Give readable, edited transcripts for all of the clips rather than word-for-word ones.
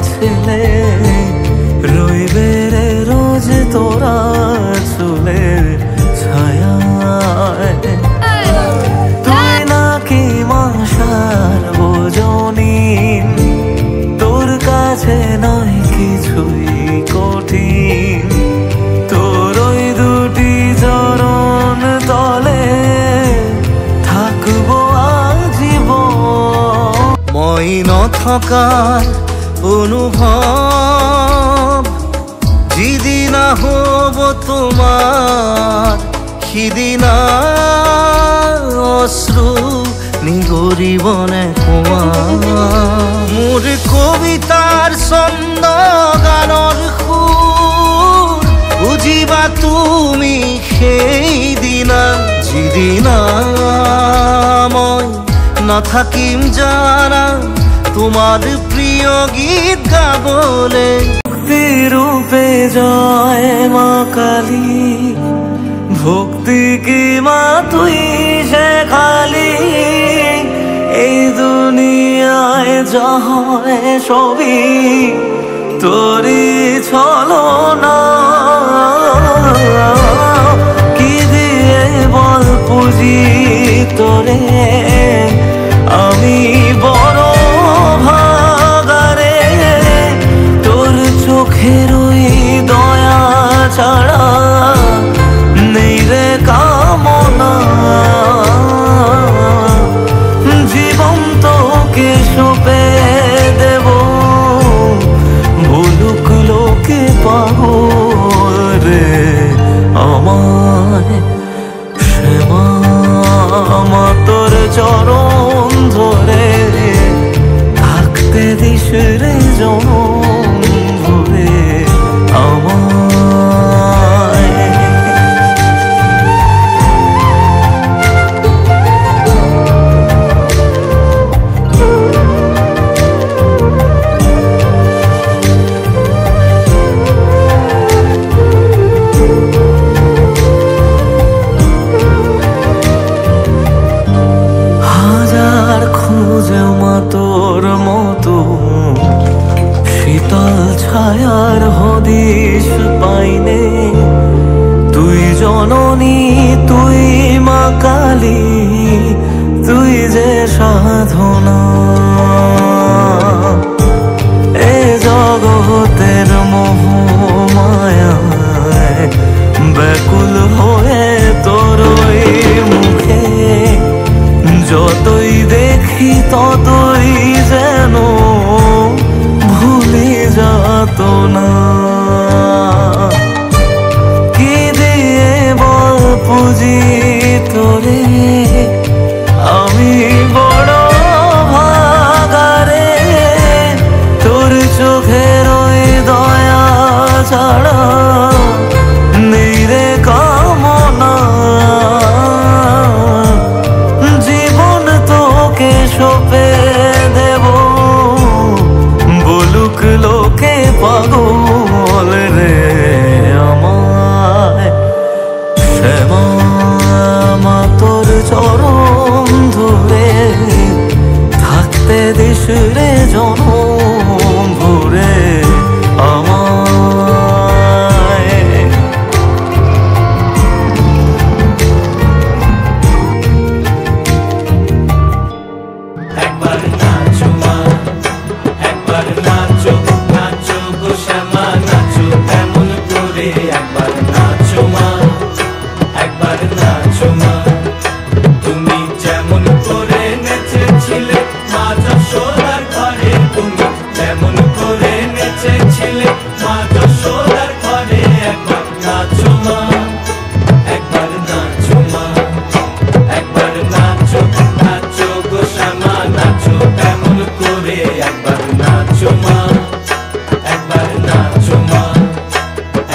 ছেলে রইবে রে রোজ তোরা চুলের ছায়ায়। তুই নাকি মাসার বোঝনিন, তোর কাছে নয় কিছুই কঠিন। তোর ওই দুটি চরণ তলে থাকবো আজীবন। মই নথকাৰ অনুভৱ যিদিনা হ'ব তোমাৰ, সিদিনা অশ্ৰু নিগৰিবনে তোমাৰ। মোৰ কবিতাৰ ছন্দ গানৰ সুৰ বুজিবা তুমি সেইদিনা, যিদিনা মই নাথাকিম জানা তোমার প্রিয় গীত গাবলে। ভক্তি রূপে জয় মা কালী, ভক্তি কি মা তুই শেখালি। এই দুনিয়ায় জয় সবই তোরি ছলনা, কি দিয়ে বল পুজি তোরে আমি বড় ভাগারে। তোর চোখের ওই দয়া ছাড়া নেই রে কামনা, জীবন তোকে সঁপে দেব বলুক লোকে পাগল রে আমায়। শ্যামা মা তোর চরণ ধরে থাকতে দিস রে জনম ভরে আমায়। হাজার খুঁজে মা তোর মতো শীতল ছায়ার হদিশ পাইনে। তুই জননী তুই মা কালী, তুই যে সাধনা। এ জগতের মোহ মায়ায় ব্যাকুল হয়ে তোর ওই মুখে যতই দেখি ততই যেন ভুলে যাত না। কি দিয়ে বল পুজি তোরে আমি বড় ভাগারে। তোর চোখের ওই দয়া ছাড়া নেই রে কামনা, জীবন তোকে সঁপে দেব বলুক লোকে পাগল রে আমায়। শ্যামা মা তোর চরণ ধরে থাকতে দিস রে জনম ভরে আমায়। একবার নাচো মা, একবার নাচো নাচো গো শ্যামা নাচো এমন করে। একবার নাচো মা, একবার নাচো মা, তুমি যেমন করে নেচেছিলে মা যশোদার ঘরে। তুমি যেমন করে নেচেছিলে মা যশোদার ঘরে। একবার নাচো মা, একবার নাচো মা, একবার নাচো নাচো গো শ্যামা নাচো এমন করে। একবার নাচো মা, একবার নাচো মা,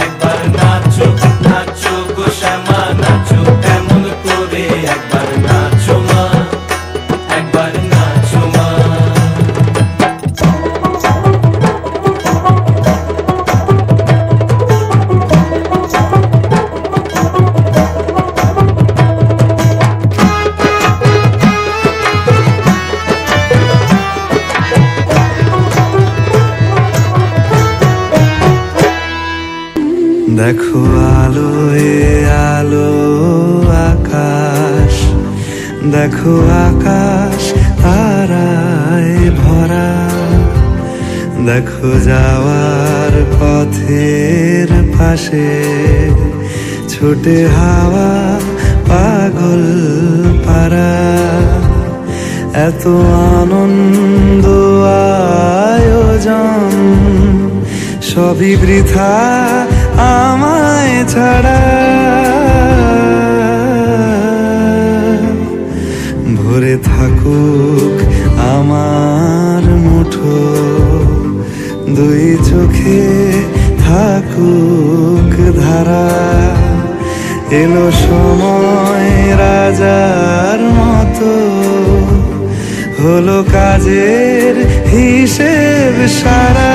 একবার নাচো নাচো গো শ্যামা নাচো এমন করে। একবার নাচো মা, একবার নাচো মা। দেখো আলোয় আলো আকাশ, দেখো আকাশ তারায় ভরা, দেখো যাওয়ার পথের পাশে ছোটে হাওয়া পাগল পারা। এত আনন্দ আয়োজন সবই বৃথা আমায় ছাড়া। ভরে থাকুক আমার মুঠো, দুই চোখে থাকুক ধারা। এলো সময় রাজার মতো, হলো কাজের হিসেব সারা।